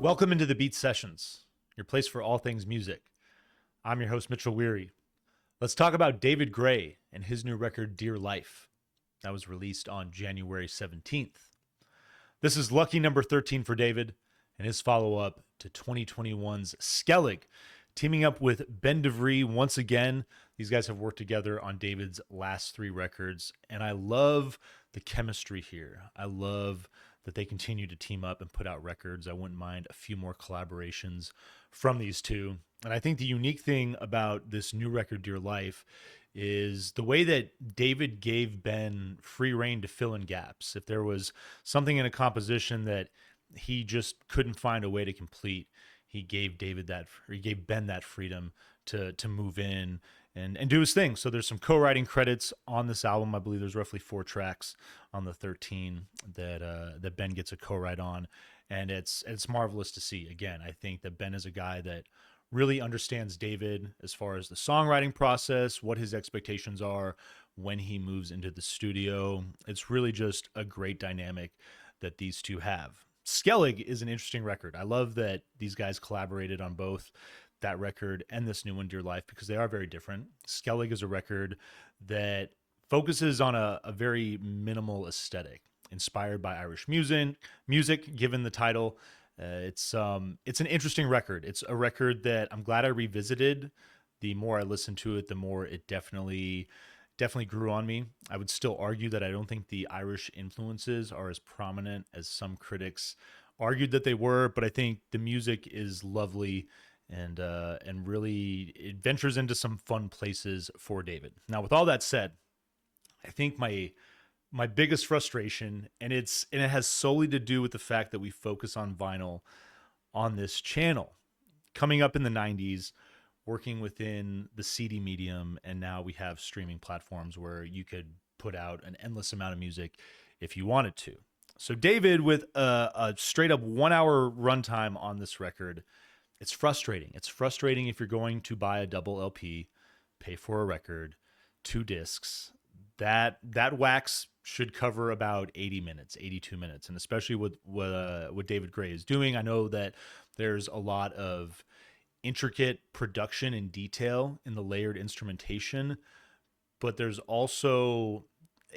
Welcome into the Beat Sessions, your place for all things music. I'm your host, Mitchell Weary. Let's talk about David Gray and his new record, Dear Life. That was released on January 17th. This is lucky number 13 for David and his follow-up to 2021's Skellig, teaming up with Ben DeVries once again. These guys have worked together on David's last three records, and I love the chemistry here. I love that they continue to team up and put out records. I wouldn't mind a few more collaborations from these two. And I think the unique thing about this new record, Dear Life, is the way that David gave Ben free rein to fill in gaps. If there was something in a composition that he just couldn't find a way to complete, he gave Ben that freedom to move in and do his thing. So there's some co-writing credits on this album. I believe there's roughly 4 tracks on the 13 that Ben gets a co-write on, and it's marvelous to see. Again, I think that Ben is a guy that really understands David as far as the songwriting process, what his expectations are when he moves into the studio. It's really just a great dynamic that these two have. Skellig is an interesting record. I love that these guys collaborated on both that record and this new one, Dear Life, because they are very different. Skellig is a record that focuses on a very minimal aesthetic, inspired by Irish music, given the title. It's an interesting record. It's a record that I'm glad I revisited. The more I listened to it, the more it definitely grew on me. I would still argue that I don't think the Irish influences are as prominent as some critics argued that they were, but I think the music is lovely and really it ventures into some fun places for David. Now, with all that said, I think my biggest frustration, and it has solely to do with the fact that we focus on vinyl on this channel. Coming up in the 90s, working within the CD medium, and now we have streaming platforms where you could put out an endless amount of music if you wanted to. So David, with a straight up 1 hour runtime on this record, it's frustrating. It's frustrating if you're going to buy a double LP, pay for a record, 2 discs. That wax should cover about 80 minutes, 82 minutes. And especially with what David Gray is doing, I know that there's a lot of intricate production and detail in the layered instrumentation, but there's also,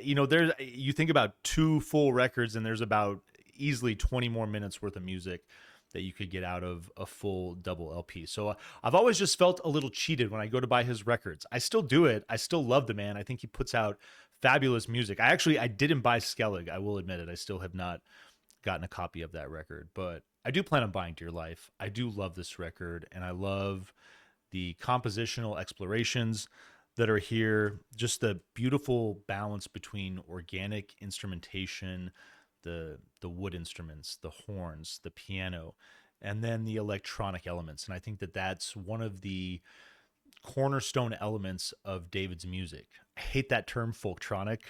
you think about 2 full records and there's about easily 20 more minutes worth of music that you could get out of a full double LP. So I've always just felt a little cheated when I go to buy his records. I still do it. I still love the man. I think he puts out fabulous music. I didn't buy Skellig. I will admit it. I still have not gotten a copy of that record, but I do plan on buying Dear Life. I do love this record, and I love the compositional explorations that are here, just the beautiful balance between organic instrumentation, the wood instruments, the horns, the piano, and then the electronic elements. And I think that that's one of the cornerstone elements of David's music. I hate that term, folktronic.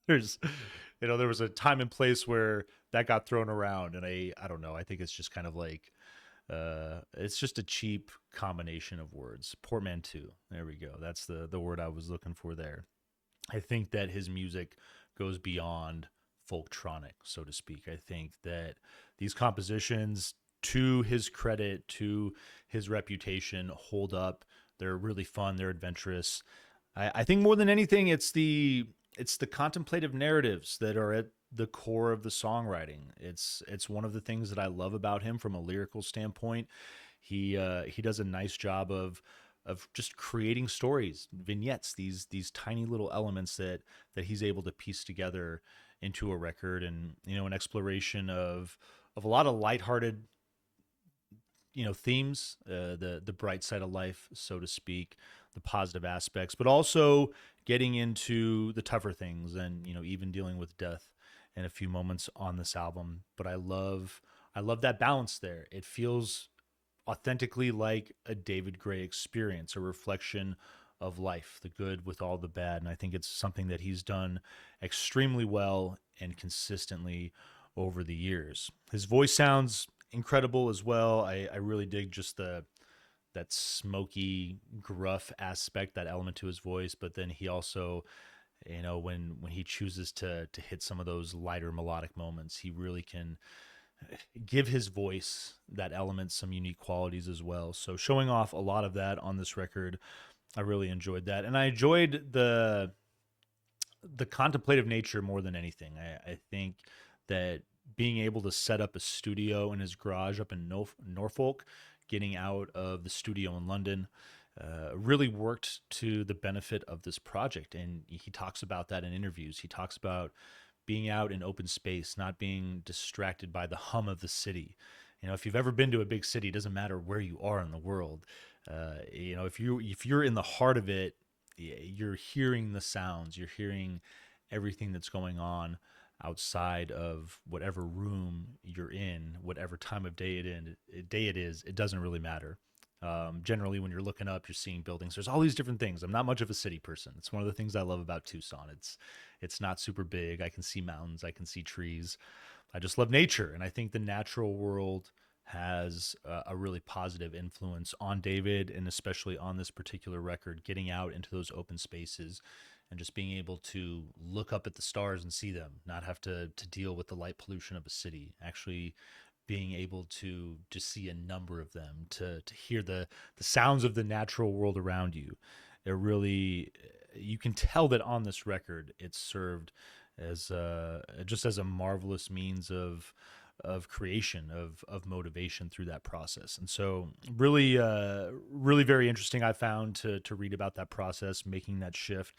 There was a time and place where that got thrown around, and I don't know. I think it's just kind of like, it's just a cheap combination of words. Portmanteau. There we go. That's the word I was looking for there. I think that his music goes beyond folktronic, so to speak. I think that these compositions, to his credit, to his reputation, hold up. They're really fun. They're adventurous. I think more than anything, it's the contemplative narratives that are at the core of the songwriting. It's one of the things that I love about him from a lyrical standpoint. He does a nice job of just creating stories, vignettes, these tiny little elements that he's able to piece together into a record, and an exploration of a lot of lighthearted themes, the bright side of life, so to speak, the positive aspects, but also getting into the tougher things and even dealing with death in a few moments on this album. But I love that balance there. It feels authentically like a David Gray experience, a reflection of life, the good with all the bad. And I think it's something that he's done extremely well and consistently over the years. His voice sounds incredible as well. I really dig just that smoky, gruff aspect, that element to his voice. But then he also, when he chooses to hit some of those lighter melodic moments, he really can give his voice that element some unique qualities as well. So showing off a lot of that on this record, I really enjoyed that, and I enjoyed the contemplative nature more than anything. I think that being able to set up a studio in his garage up in Norfolk, getting out of the studio in London, really worked to the benefit of this project. And he talks about that in interviews. He talks about being out in open space, not being distracted by the hum of the city. You know, if you've ever been to a big city, it doesn't matter where you are in the world. If you're in the heart of it, you're hearing the sounds, you're hearing everything that's going on outside of whatever room you're in, whatever time of day it is. It doesn't really matter. Generally, when you're looking up, you're seeing buildings. There's all these different things. I'm not much of a city person. It's one of the things I love about Tucson. It's not super big. I can see mountains. I can see trees. I just love nature, and I think the natural world has a really positive influence on David, and especially on this particular record. Getting out into those open spaces and just being able to look up at the stars and see them, not have to deal with the light pollution of a city. Actually being able to just see a number of them, to hear the sounds of the natural world around you. It really, you can tell that on this record it's served as just as a marvelous means of creation, of motivation through that process. And so really really very interesting, I found, to read about that process, making that shift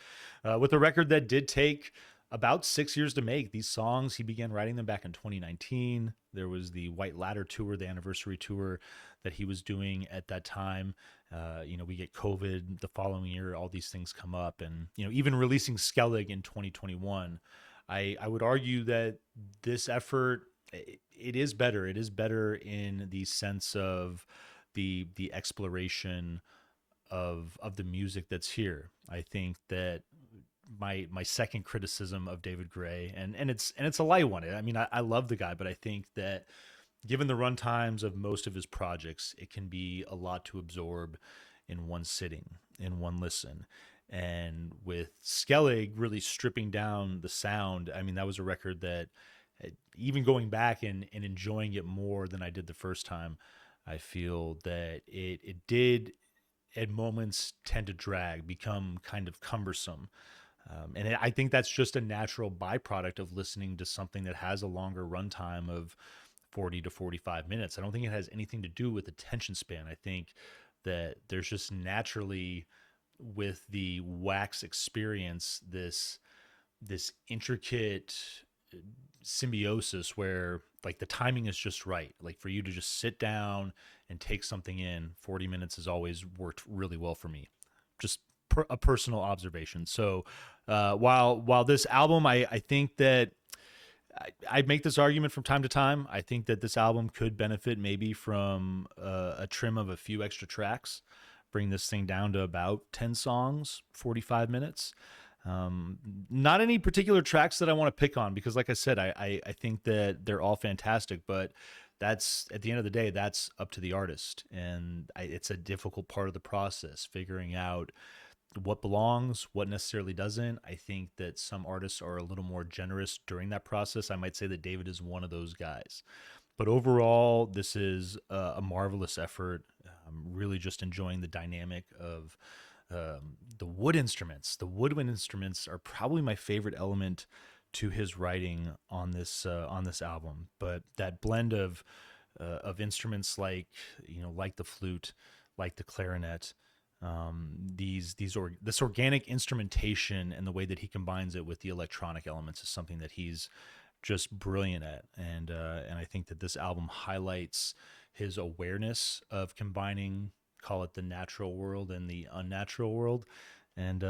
with a record that did take about 6 years to make. These songs, he began writing them back in 2019. There was the White Ladder tour, the anniversary tour that he was doing at that time. We get COVID the following year, all these things come up. And, even releasing Skellig in 2021, I would argue that this effort, it is better. It is better in the sense of the exploration of the music that's here. I think that my second criticism of David Gray, and it's a light one. I mean, I love the guy, but I think that given the run times of most of his projects, it can be a lot to absorb in one sitting, in one listen. And with Skellig really stripping down the sound, I mean, that was a record that, even going back and enjoying it more than I did the first time, I feel that it did at moments tend to drag, become kind of cumbersome. I think that's just a natural byproduct of listening to something that has a longer runtime of 40 to 45 minutes. I don't think it has anything to do with attention span. I think that there's just naturally, with the wax experience, this intricate symbiosis where, like, the timing is just right. Like, for you to just sit down and take something in, 40 minutes has always worked really well for me. Just a personal observation. So while this album, I think that I make this argument from time to time. I think that this album could benefit maybe from a trim of a few extra tracks, bring this thing down to about 10 songs, 45 minutes. Not any particular tracks that I want to pick on, because like I said, I think that they're all fantastic, but that's, at the end of the day, that's up to the artist. And it's a difficult part of the process, figuring out what belongs, what necessarily doesn't. I think that some artists are a little more generous during that process. I might say that David is one of those guys. But overall, this is a marvelous effort. I'm really just enjoying the dynamic of the wood instruments. The woodwind instruments are probably my favorite element to his writing on this album. But that blend of instruments, like the flute, like the clarinet, this organic instrumentation, and the way that he combines it with the electronic elements is something that he's just brilliant at. And I think that this album highlights his awareness of combining, call it the natural world and the unnatural world. And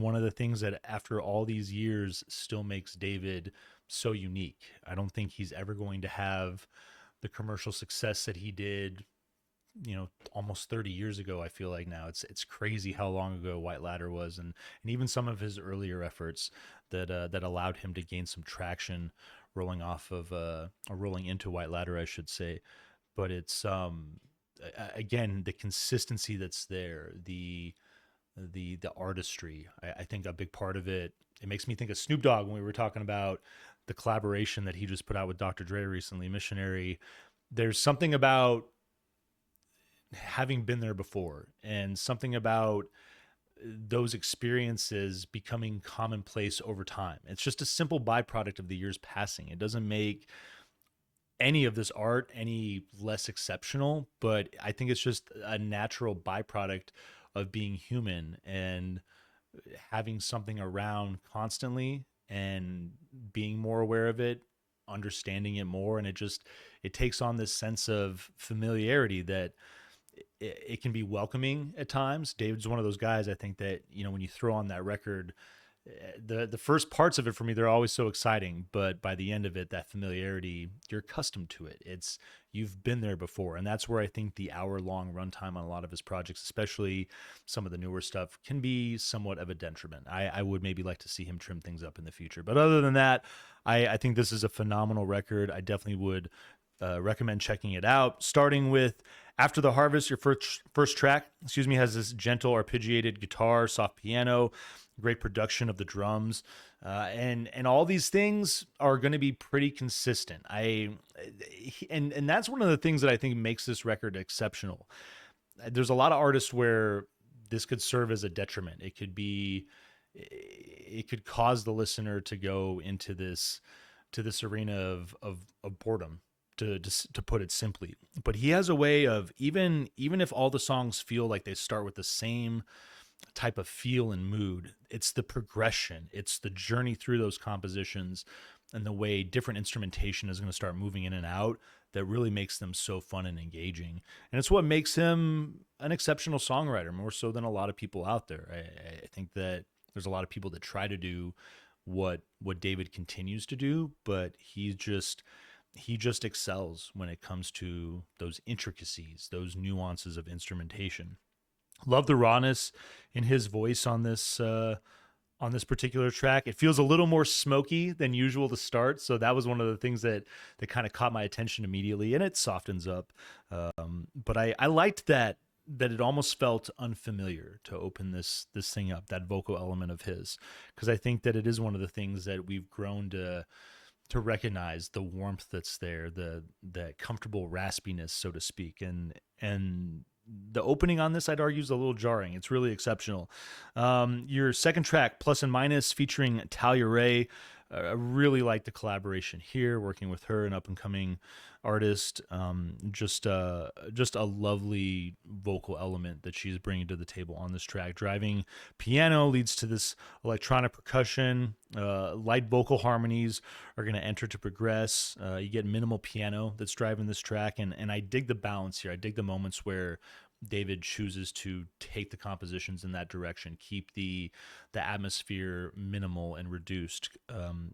one of the things that, after all these years, still makes David so unique. I don't think he's ever going to have the commercial success that he did, almost 30 years ago. I feel like now it's crazy how long ago White Ladder was, and even some of his earlier efforts that allowed him to gain some traction rolling off of or rolling into White Ladder, I should say. But it's again, the consistency that's there, the artistry. I think a big part of it. It makes me think of Snoop Dogg when we were talking about the collaboration that he just put out with Dr. Dre recently, Missionary. There's something about having been there before, and something about those experiences becoming commonplace over time. It's just a simple byproduct of the years passing. It doesn't make any of this art any less exceptional, but I think it's just a natural byproduct of being human and having something around constantly and being more aware of it, understanding it more, and it takes on this sense of familiarity that it can be welcoming at times. David's one of those guys, I think, that, when you throw on that record, the first parts of it for me, they're always so exciting, but by the end of it, that familiarity, you're accustomed to it. You've been there before. And that's where I think the hour-long runtime on a lot of his projects, especially some of the newer stuff, can be somewhat of a detriment. I would maybe like to see him trim things up in the future. But other than that, I think this is a phenomenal record. I definitely would recommend checking it out. Starting with After the Harvest, your first track, has this gentle arpeggiated guitar, soft piano, great production of the drums, and all these things are going to be pretty consistent. And that's one of the things that I think makes this record exceptional. There's a lot of artists where this could serve as a detriment. It could cause the listener to go into this arena of boredom, to put it simply. But he has a way of, even if all the songs feel like they start with the same type of feel and mood, it's the progression, it's the journey through those compositions and the way different instrumentation is going to start moving in and out that really makes them so fun and engaging. And it's what makes him an exceptional songwriter, more so than a lot of people out there. I think that there's a lot of people that try to do what David continues to do, but he just excels when it comes to those intricacies, those nuances of instrumentation. Love the rawness in his voice on this particular track. It feels a little more smoky than usual to start, so that was one of the things that kind of caught my attention immediately, and it softens up. But I liked that it almost felt unfamiliar to open this thing up, that vocal element of his, because I think that it is one of the things that we've grown to recognize, the warmth that's there, that comfortable raspiness, so to speak, and the opening on this, I'd argue, is a little jarring. It's really exceptional. Your second track, Plus and Minus, featuring Talia Ray. I really like the collaboration here, working with her, an up-and-coming artist. Just a lovely vocal element that she's bringing to the table on this track. Driving piano leads to this electronic percussion. Light vocal harmonies are going to enter to progress. You get minimal piano that's driving this track, and I dig the balance here. I dig the moments where David chooses to take the compositions in that direction, keep the atmosphere minimal and reduced.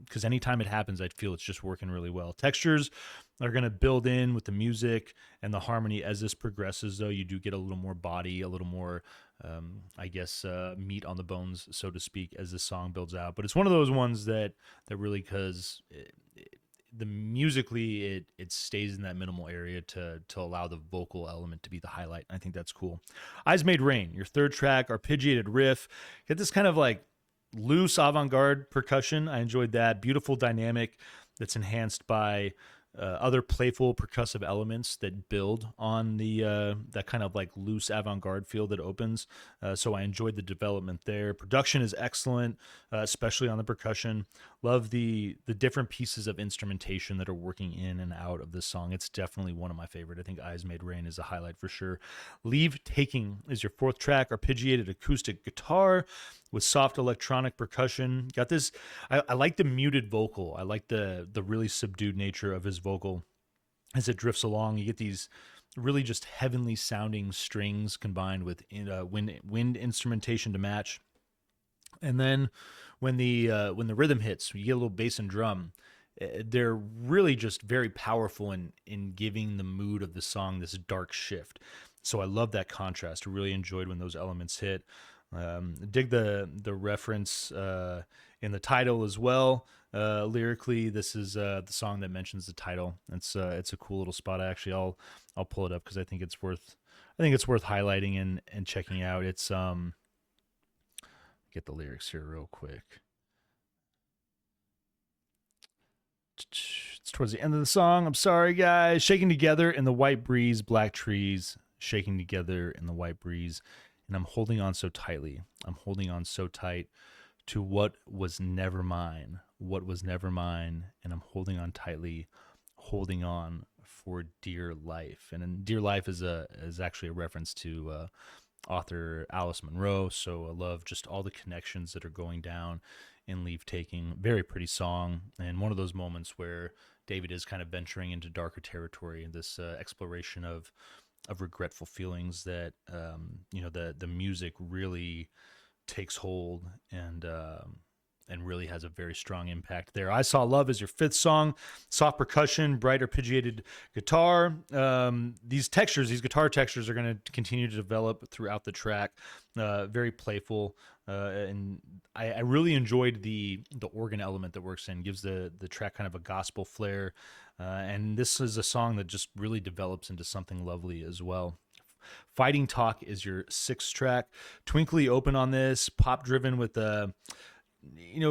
Because anytime it happens, I feel it's just working really well. Textures are going to build in with the music and the harmony as this progresses, though. You do get a little more body, a little more, meat on the bones, so to speak, as this song builds out. But it's one of those ones that really, because the musically it stays in that minimal area to allow the vocal element to be the highlight. I think that's cool. Eyes Made Rain, your third track, arpeggiated riff. Get this kind of like loose avant-garde percussion. I enjoyed that. Beautiful dynamic that's enhanced by other playful percussive elements that build on the that kind of like loose avant-garde feel that opens. So I enjoyed the development there. Production is excellent, especially on the percussion. Love the different pieces of instrumentation that are working in and out of this song. It's definitely one of my favorite. I think Eyes Made Rain is a highlight for sure. Leave Taking is your fourth track, arpeggiated acoustic guitar with soft electronic percussion. Got this, I like the muted vocal. I like the really subdued nature of his vocal as it drifts along. You get these really just heavenly sounding strings combined with wind instrumentation to match. And then when the rhythm hits, you get a little bass and drum. They're really just very powerful in giving the mood of the song this dark shift. So I love that contrast. I really enjoyed when those elements hit. Dig the reference in the title as well. Lyrically, this is the song that mentions the title. It's a cool little spot. I'll pull it up because I think it's worth highlighting and checking out. It's get the lyrics here real quick. It's towards the end of the song. I'm sorry, guys. Shaking together in the white breeze, black trees, shaking together in the white breeze. And I'm holding on so tightly. I'm holding on so tight to what was never mine, what was never mine. And I'm holding on tightly, holding on for dear life. And then dear life is actually a reference to author Alice Munro. So I love just all the connections that are going down in Leave Taking. Very pretty song, and one of those moments where David is kind of venturing into darker territory, this exploration of regretful feelings that the music really takes hold and really has a very strong impact there. I Saw Love is your fifth song. Soft percussion, bright arpeggiated guitar. These guitar textures are going to continue to develop throughout the track. Very playful. And I really enjoyed the organ element that works in, gives the track kind of a gospel flair. And this is a song that just really develops into something lovely as well. Fighting Talk is your sixth track. Twinkly open on this, pop driven with a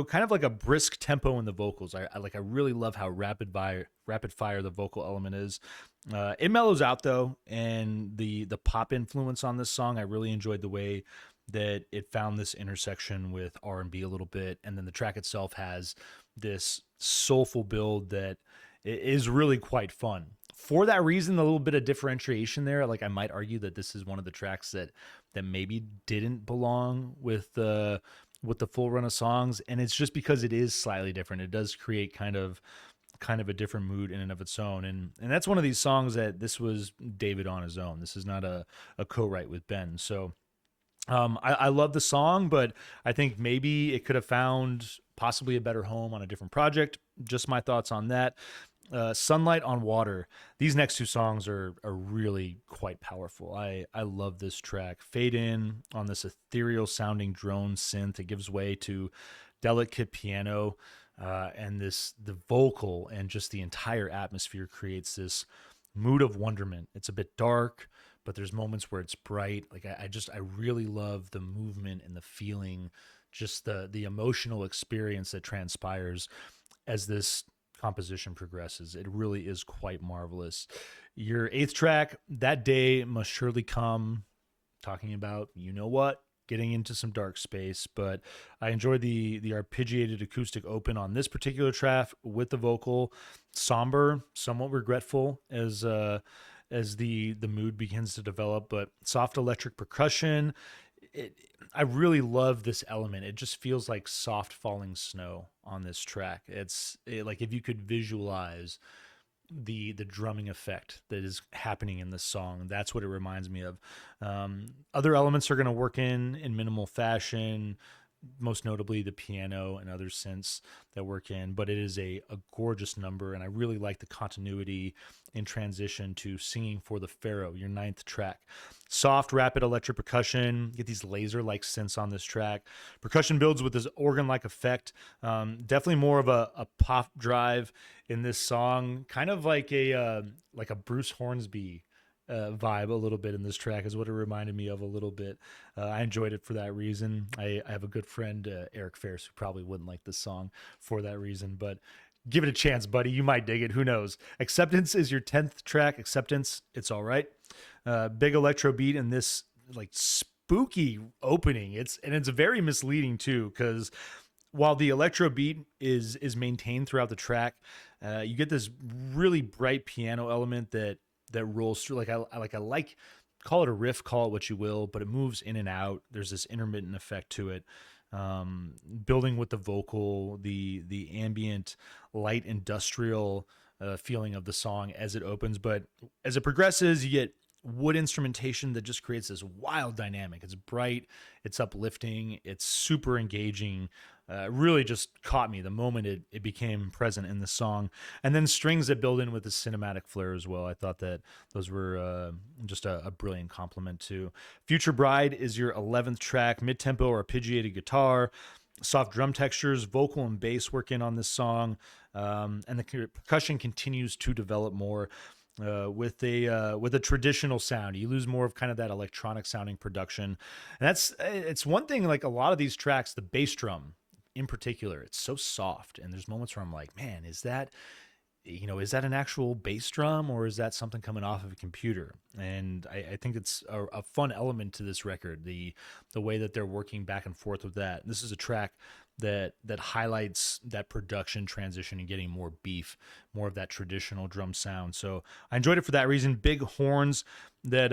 kind of like a brisk tempo in the vocals. I really love how rapid fire the vocal element is. It mellows out though, and the pop influence on this song, I really enjoyed the way that it found this intersection with R&B a little bit, and then the track itself has this soulful build that is really quite fun. For that reason, a little bit of differentiation there. Like I might argue that this is one of the tracks that maybe didn't belong with the full run of songs, and it's just because it is slightly different. It does create kind of a different mood in and of its own, and that's one of these songs that this was David on his own. This is not a co-write with Ben. So I love the song, but I think maybe it could have found possibly a better home on a different project. Just my thoughts on that. Sunlight on Water. These next two songs are really quite powerful. I love this track. Fade in on this ethereal sounding drone synth. It gives way to delicate piano, and the vocal and just the entire atmosphere creates this mood of wonderment. It's a bit dark, but there's moments where it's bright. Like I really love the movement and the feeling, just the emotional experience that transpires as this composition progresses. It really is quite marvelous. Your eighth track, That Day Must Surely Come, talking about, getting into some dark space, but I enjoyed the arpeggiated acoustic open on this particular track with the vocal. Somber, somewhat regretful as the mood begins to develop, but soft electric percussion. I really love this element. It just feels like soft falling snow on this track. Like if you could visualize the drumming effect that is happening in this song, that's what it reminds me of. Other elements are going to work in minimal fashion, most notably the piano and other synths that work in, but it is a gorgeous number, and I really like the continuity in transition to Singing for the Pharaoh, your ninth track. Soft, rapid electric percussion, get these laser-like synths on this track. Percussion builds with this organ-like effect. Definitely more of a pop drive in this song, kind of like a Bruce Hornsby vibe a little bit in this track is what it reminded me of a little bit. I enjoyed it for that reason. I have a good friend, Eric Ferris, who probably wouldn't like this song for that reason, but give it a chance, buddy. You might dig it. Who knows? Acceptance is your 10th track. Acceptance, it's all right. Big electro beat in this like spooky opening. It's very misleading too, because while the electro beat is maintained throughout the track, you get this really bright piano element that rolls through. Call it a riff, call it what you will, but it moves in and out. There's this intermittent effect to it, building with the vocal, the ambient, light industrial feeling of the song as it opens. But as it progresses, you get wood instrumentation that just creates this wild dynamic. It's bright, it's uplifting, it's super engaging. Really just caught me the moment it became present in the song. And then strings that build in with the cinematic flair as well. I thought that those were just a brilliant compliment too. Future Bride is your 11th track, mid-tempo arpeggiated guitar, soft drum textures, vocal and bass work in on this song. And the percussion continues to develop more. With a traditional sound, you lose more of kind of that electronic sounding production, and it's one thing. Like a lot of these tracks, the bass drum in particular, it's so soft, and there's moments where I'm like, man, is that, is that an actual bass drum, or is that something coming off of a computer? And I think it's a fun element to this record, the way that they're working back and forth with that. This is a track that highlights that production transition and getting more beef, more of that traditional drum sound. So I enjoyed it for that reason. Big horns that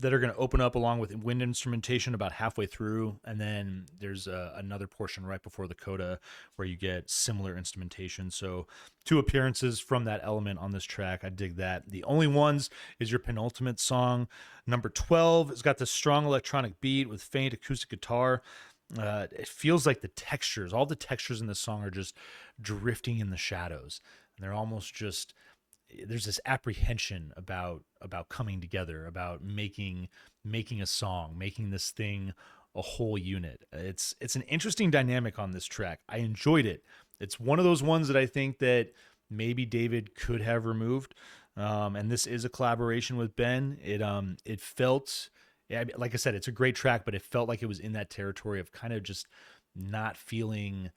that are going to open up along with wind instrumentation about halfway through. And then there's another portion right before the coda where you get similar instrumentation. So 2 appearances from that element on this track. I dig that. The only ones is your penultimate song, number 12. It's got this strong electronic beat with faint acoustic guitar. It feels like all the textures in this song are just drifting in the shadows. And they're almost just, there's this apprehension about coming together, about making a song, making this thing a whole unit. It's an interesting dynamic on this track. I enjoyed it. It's one of those ones that I think that maybe David could have removed. And this is a collaboration with Ben. It felt, yeah, like I said, it's a great track, but it felt like it was in that territory of kind of just not feeling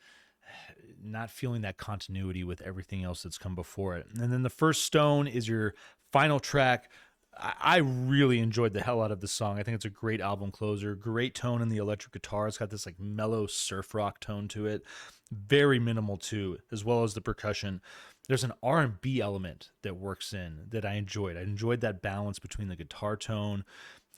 that continuity with everything else that's come before it. And then The First Stone is your final track. I really enjoyed the hell out of the song. I think it's a great album closer. Great tone in the electric guitar. It's got this like mellow surf rock tone to it. Very minimal too, as well as the percussion. There's an R&B element that works in that I enjoyed. I enjoyed that balance between the guitar tone,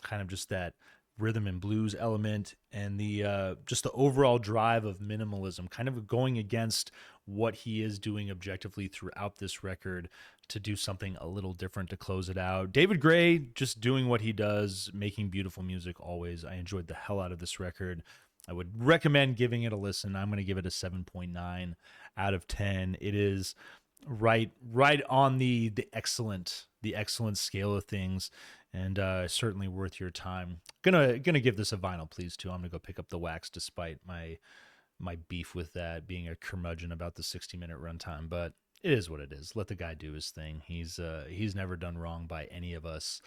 kind of just that rhythm and blues element, and the just the overall drive of minimalism, kind of going against what he is doing objectively throughout this record to do something a little different to close it out. David Gray just doing what he does, making beautiful music always. I enjoyed the hell out of this record. I would recommend giving it a listen. I'm going to give it a 7.9 out of 10. It is right on the excellent scale of things, and certainly worth your time. Gonna give this a vinyl please too. I'm gonna go pick up the wax despite my beef with that being a curmudgeon about the 60-minute runtime, but it is what it is. Let the guy do his thing. He's never done wrong by any of us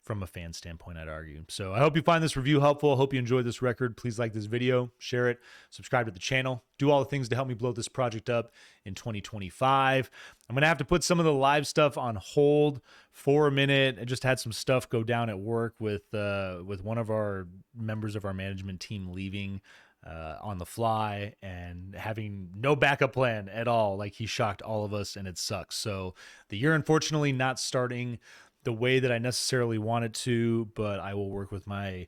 from a fan standpoint, I'd argue. So I hope you find this review helpful. I hope you enjoyed this record. Please like this video, share it, subscribe to the channel, do all the things to help me blow this project up in 2025. I'm going to have to put some of the live stuff on hold for a minute. I just had some stuff go down at work with one of our members of our management team leaving on the fly and having no backup plan at all. Like, he shocked all of us and it sucks. So the year, unfortunately, not starting the way that I necessarily wanted to, but I will work with my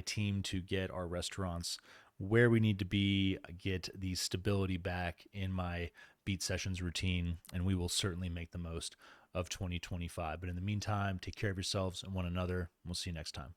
team to get our restaurants where we need to be, get the stability back in my beat sessions routine, and we will certainly make the most of 2025. But in the meantime, take care of yourselves and one another, and we'll see you next time.